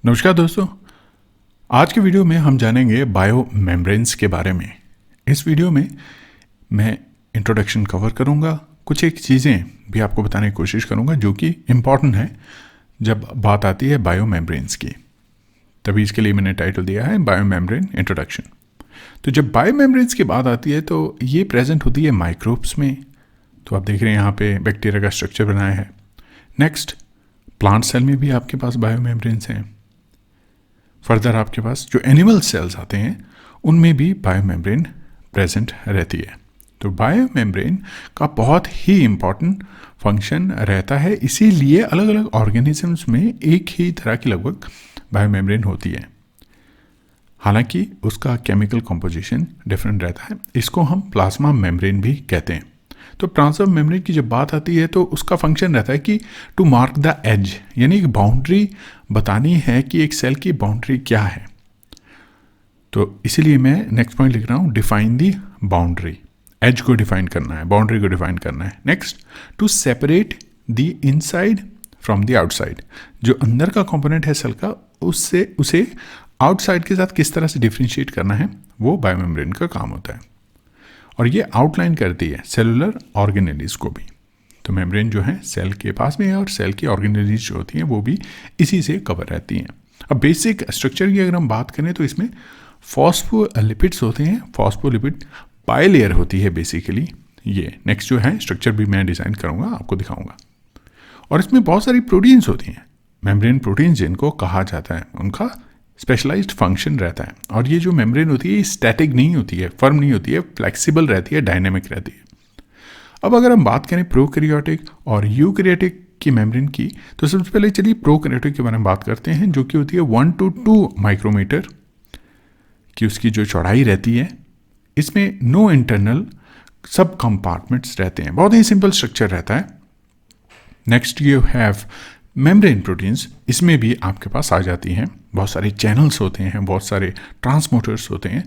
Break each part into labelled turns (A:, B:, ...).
A: नमस्कार दोस्तों। आज के वीडियो में हम जानेंगे बायो मेम्ब्रेन्स के बारे में। इस वीडियो में मैं इंट्रोडक्शन कवर करूंगा, कुछ एक चीज़ें भी आपको बताने की कोशिश करूंगा जो कि इम्पॉर्टेंट है जब बात आती है बायो मेम्ब्रेन्स की। तभी इसके लिए मैंने टाइटल दिया है बायो मेम्ब्रेन इंट्रोडक्शन। तो जब बायो मेम्ब्रेन्स की बात आती है तो ये प्रेजेंट होती है माइक्रोब्स में। तो आप देख रहे हैं यहाँ पे बैक्टीरिया का स्ट्रक्चर बनाया है। नेक्स्ट, प्लांट सेल में भी आपके पास बायो मेम्ब्रेन्स हैं। फर्दर आपके पास जो एनिमल सेल्स आते हैं उनमें भी बायो मेम्ब्रेन प्रेजेंट रहती है। तो बायो मेम्ब्रेन का बहुत ही इम्पॉर्टेंट फंक्शन रहता है, इसीलिए अलग अलग ऑर्गेनिजम्स में एक ही तरह की लगभग बायो मेम्ब्रेन होती है। हालांकि उसका केमिकल कॉम्पोजिशन डिफरेंट रहता है। इसको हम प्लाज्मा मेम्ब्रेन भी कहते हैं। तो प्लाज्मा मेम्ब्रेन की जब बात आती है तो उसका फंक्शन रहता है कि टू मार्क द एज, यानी एक बाउंड्री बतानी है कि एक सेल की बाउंड्री क्या है। तो इसीलिए मैं नेक्स्ट पॉइंट लिख रहा हूँ, डिफाइन दी बाउंड्री। एज को डिफाइन करना है, बाउंड्री को डिफाइन करना है। Next, to separate the inside from the outside. जो अंदर का कंपोनेंट है सेल का, उससे उसे आउटसाइड के साथ किस तरह से डिफ्रेंशिएट करना है, वो बायो मेम्ब्रेन का काम होता है। और ये आउटलाइन करती है सेलुलर ऑर्गेनेलीज को भी। तो मेम्ब्रेन जो है सेल के पास में है और सेल की ऑर्गेनेलीज जो होती हैं वो भी इसी से कवर रहती हैं। अब बेसिक स्ट्रक्चर की अगर हम बात करें तो इसमें फॉस्फोलिपिड्स होते हैं। फॉस्फोलिपिड बाइलेयर होती है बेसिकली ये। नेक्स्ट जो है स्ट्रक्चर भी मैं डिज़ाइन करूँगा, आपको दिखाऊँगा। और इसमें बहुत सारी प्रोटीन्स होती हैं, मेम्ब्रेन प्रोटीन्स जिनको कहा जाता है। उनका स्पेशलाइज्ड फंक्शन रहता है। और ये जो मेम्ब्रेन होती है ये स्टैटिक नहीं होती है, फर्म नहीं होती है, फ्लेक्सिबल रहती है, डायनेमिक रहती है। अब अगर हम बात करें प्रोकैरियोटिक और यूकैरियोटिक की मेम्ब्रेन की, तो सबसे पहले चलिए प्रोकैरियोटिक के बारे में बात करते हैं, जो कि होती है 1 to 2 माइक्रोमीटर की उसकी जो चौड़ाई रहती है। इसमें नो इंटरनल सब कंपार्टमेंट्स रहते हैं, बहुत ही सिंपल स्ट्रक्चर रहता है। Next you have membrane proteins, इसमें भी आपके पास आ जाती हैं। बहुत सारे चैनल्स होते हैं, बहुत सारे ट्रांसपोर्टर्स होते हैं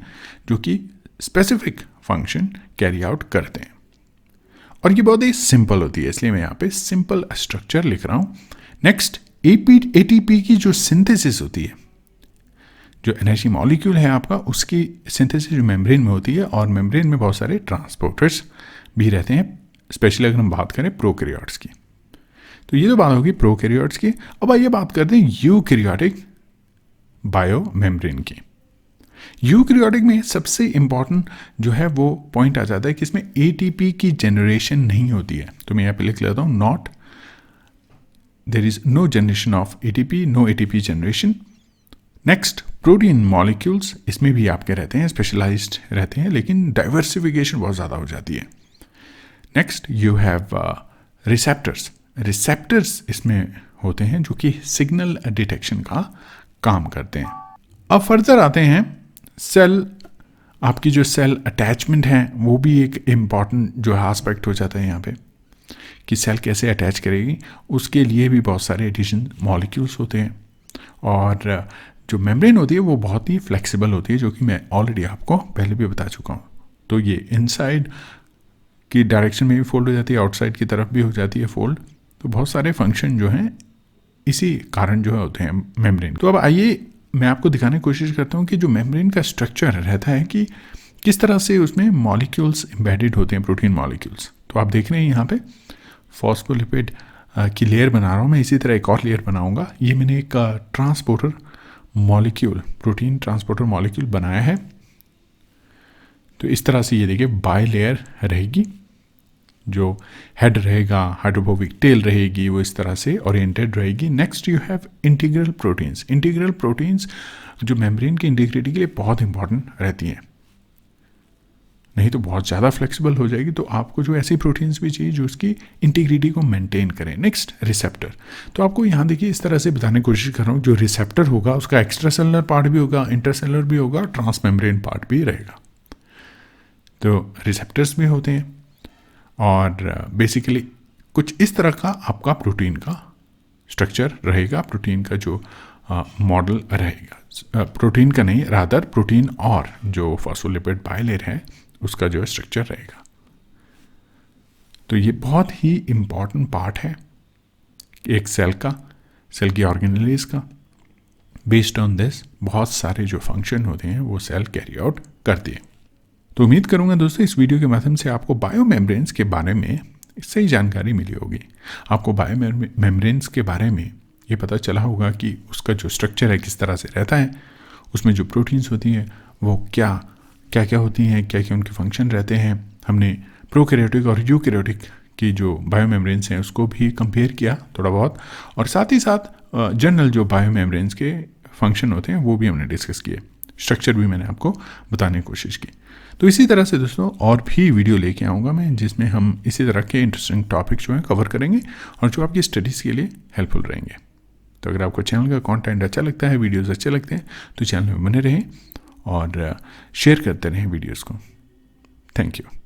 A: जो कि स्पेसिफिक फंक्शन कैरी आउट करते हैं। और ये बहुत ही सिंपल होती है, इसलिए मैं यहाँ पे सिंपल स्ट्रक्चर लिख रहा हूँ। नेक्स्ट, एटीपी की जो सिंथेसिस होती है, जो एनर्जी मॉलिक्यूल है आपका, उसकी सिंथेसिस जो मेम्ब्रेन में होती है। और मेम्ब्रेन में बहुत सारे ट्रांसपोर्टर्स भी रहते हैं, स्पेशली अगर हम बात करें प्रोकैरियोट्स की। तो ये तो बात होगी प्रोकैरियोट्स की। अब आइए बात करते हैं यूकैरियोटिक बायो मेम्ब्रेन की। यूकैरियोटिक में सबसे इंपॉर्टेंट जो है वो पॉइंट आ जाता है कि इसमें एटीपी की जनरेशन नहीं होती है। तो मैं यहाँ पे लिख लेता हूँ, not there is no generation of ATP, no ATP generation. Next, protein molecules, इसमें भी आपके रहते हैं, स्पेशलाइज्ड रहते हैं, लेकिन डाइवर्सिफिकेशन बहुत ज़्यादा हो जाती है। Next you have receptors. Receptors इसमें होते हैं जो कि सिग्नल डिटेक्शन का काम करते हैं। अब फर्दर आते हैं सेल, आपकी जो सेल अटैचमेंट है वो भी एक इम्पॉर्टेंट जो है एस्पेक्ट हो जाता है यहाँ पे, कि सेल कैसे अटैच करेगी। उसके लिए भी बहुत सारे एडिशन मॉलिक्यूल्स होते हैं। और जो मेम्ब्रेन होती है वो बहुत ही फ्लेक्सिबल होती है, जो कि मैं ऑलरेडी आपको पहले भी बता चुका हूँ। तो ये इनसाइड की डायरेक्शन में भी फोल्ड हो जाती है, आउटसाइड की तरफ भी हो जाती है फोल्ड। तो बहुत सारे फंक्शन जो हैं इसी कारण जो है होते हैं मेम्ब्रेन। तो अब आइए मैं आपको दिखाने की कोशिश करता हूँ कि जो मेम्ब्रेन का स्ट्रक्चर रहता है कि किस तरह से उसमें मॉलिक्यूल्स एम्बेडेड होते हैं, प्रोटीन मॉलिक्यूल्स। तो आप देख रहे हैं यहाँ पे फॉस्फोलिपिड की लेयर बना रहा हूँ मैं। इसी तरह एक और लेयर बनाऊँगा। ये मैंने एक transporter molecule, protein transporter molecule बनाया है। तो इस तरह से ये देखिए बाई लेयर रहेगी, जो हेड रहेगा, हाइड्रोफोबिक टेल रहेगी, वो इस तरह से ओरिएंटेड रहेगी। Next you have integral proteins. Integral proteins जो मेम्ब्रेन की इंटीग्रिटी के लिए बहुत इंपॉर्टेंट रहती हैं, नहीं तो बहुत ज़्यादा फ्लेक्सिबल हो जाएगी। तो आपको जो ऐसी प्रोटीन्स भी चाहिए जो उसकी इंटीग्रिटी को मेंटेन करें। Next, receptor. तो आपको यहाँ देखिए इस तरह से बताने की कोशिश कर रहा हूँ, जो रिसेप्टर होगा उसका एक्स्ट्रा सेलुलर पार्ट भी होगा, इंटरसेलुलर भी होगा, ट्रांसमेम्ब्रेन पार्ट भी रहेगा। तो रिसेप्टर्स भी होते हैं। और बेसिकली कुछ इस तरह का आपका प्रोटीन का स्ट्रक्चर रहेगा, प्रोटीन का जो मॉडल रहेगा। प्रोटीन का नहीं, रादर प्रोटीन और जो फॉस्फोलिपिड बाइलेयर है उसका जो स्ट्रक्चर रहेगा। तो ये बहुत ही इम्पॉर्टेंट पार्ट है एक सेल का, सेल की ऑर्गेनेलीज का। बेस्ड ऑन दिस बहुत सारे जो फंक्शन होते हैं वो सेल कैरी आउट करती है। तो उम्मीद करूंगा दोस्तों इस वीडियो के माध्यम से आपको बायो मेम्ब्रेन्स के बारे में सही जानकारी मिली होगी। आपको बायो मेम्ब्रेन्स के बारे में ये पता चला होगा कि उसका जो स्ट्रक्चर है किस तरह से रहता है, उसमें जो प्रोटीन्स होती हैं वो क्या क्या होती हैं, क्या क्या उनके फंक्शन रहते हैं। हमने प्रोकैरियोटिक और यूकैरियोटिक की जो बायो मेम्ब्रेन्स हैं उसको भी कंपेयर किया थोड़ा बहुत, और साथ ही साथ जनरल जो बायो मेम्ब्रेन्स के फंक्शन होते हैं वो भी हमने डिस्कस किए। स्ट्रक्चर भी मैंने आपको बताने की कोशिश की। तो इसी तरह से दोस्तों और भी वीडियो लेके आऊँगा मैं, जिसमें हम इसी तरह के इंटरेस्टिंग टॉपिक जो हैं कवर करेंगे और जो आपकी स्टडीज़ के लिए हेल्पफुल रहेंगे। तो अगर आपको चैनल का कंटेंट अच्छा लगता है, वीडियोस अच्छे लगते हैं, तो चैनल में बने रहें और शेयर करते रहें वीडियोस को। Thank you.